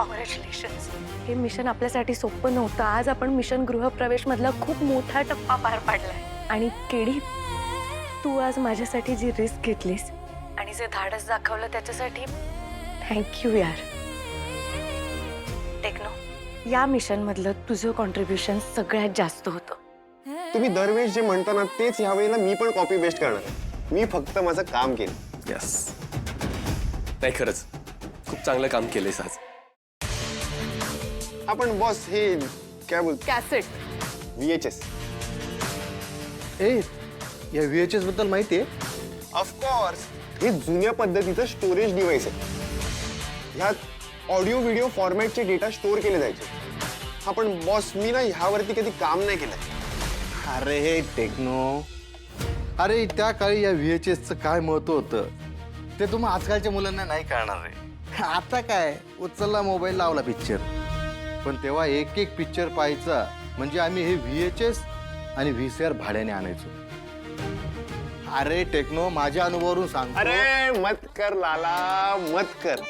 Congratulations. हे mission आपल्यासाठी सोपं नव्हतं. आज आपण मिशन गृहप्रवेश मधला खूप मोठा टप्पा पार पाडलाय. आणि केडी, तू आज माझ्यासाठी जी रिस्क घेतलीस आणि जे धाडस दाखवलं त्याच्यासाठी थँक्यू यार. टेक्नो, या मिशन मधलं तुझं कॉन्ट्रीब्युशन सगळ्यात जास्त होतं. तुम्ही दरवेळेस जे म्हणता ना तेच ह्या वेळेला मी पण कॉपी पेस्ट करणार आहे. मी फक्त माझं काम केलं. यस, नाही खरंच खूप चांगलं काम केलंयस आज. आपण बॉस हे काय बोलतो कॅसेट. VHS. ए या VHS बद्दल माहिती आहे? ऑफकोर्स, हे जुन्या पद्धतीचं स्टोरेज डिव्हाइस आहे. ह्यात ऑडिओ व्हिडिओ फॉर्मॅटचे डेटा स्टोअर केले जायचे. हा पण बॉस मी ना ह्यावरती कधी काम नाही केलंय. अरे हे टेक्नो, अरे त्या काळी या VHSचं काय महत्व होतं ते तुम्ही आजकालच्या मुलांना नाही कळणार आहे. आता काय उचलला मोबाईल लावला पिक्चर, पण तेव्हा एक एक पिक्चर पाहायचा म्हणजे आम्ही हे VHS आणि VCR भाड्याने आणायचो. अरे टेक्नो, माझ्या अनुभवावरून सांगतो. अरे मत कर लाला, मत कर.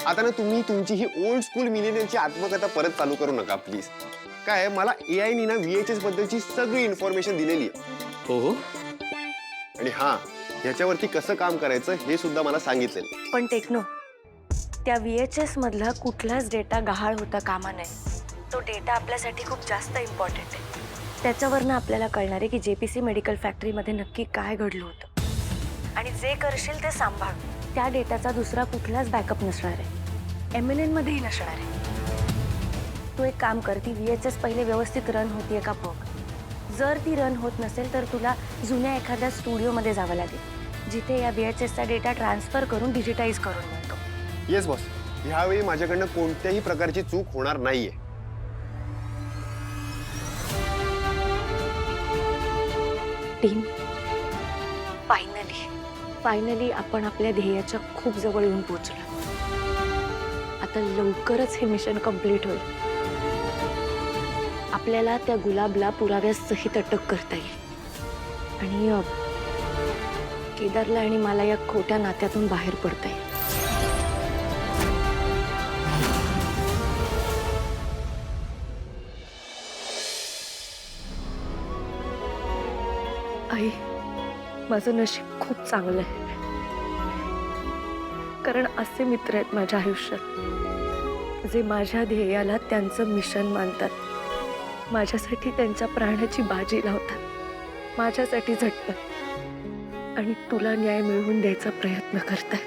आता ना तुम्ही तुमची ही ओल्ड स्कूल मिलेनियलची आत्मकथा परत चालू करू नका प्लीज. काय मला AI नी ना VHS बद्दलची सगळी इन्फॉर्मेशन दिलेली आहे. हो, आणि हा, ह्याच्यावरती कसं काम करायचं हे सुद्धा मला सांगितलेलं. पण टेक्नो, त्या VHS मधला कुठलाच डेटा गहाळ होता कामा नये. तो डेटा आपल्यासाठी खूप जास्त इम्पॉर्टंट आहे. त्याच्यावरनं आपल्याला कळणार आहे की JPC मेडिकल फॅक्टरीमध्ये नक्की काय घडलं होतं. आणि जे करशील ते सांभाळ. त्या डेटाचा दुसरा कुठलाच बॅकअप नसणार आहे. MNN मध्येही नसणार आहे. तू एक काम कर, ती VHS पहिले व्यवस्थित रन होतीये का बघ. जर ती रन होत नसेल तर तुला जुन्या एखाद्या स्टुडिओमध्ये जावं लागेल, जिथे या VHSचा डेटा ट्रान्सफर करून डिजिटाईज करून मिळतो. येस बॉस, ह्यावेळी माझ्याकडनं कोणत्याही प्रकारची चूक होणार नाहीये. टीम, फायनली आपण आपल्या ध्येयाच्या खूप जवळ येऊन पोहोचलो. आता लवकरच हे मिशन कंप्लीट होईल. आपल्याला त्या गुलाबला पुराव्यासहित अटक करता येईल आणि केदारला आणि मला या खोट्या नात्यातून बाहेर पडता येईल. आई, माझं नशीब खूप चांगलं आहे, कारण असे मित्र आहेत माझ्या आयुष्यात जे माझ्या ध्येयाला त्यांचं मिशन मानतात, माझ्यासाठी त्यांच्या प्राणाची बाजी लावतात, माझ्यासाठी झटतात आणि तुला न्याय मिळवून द्यायचा प्रयत्न करतात.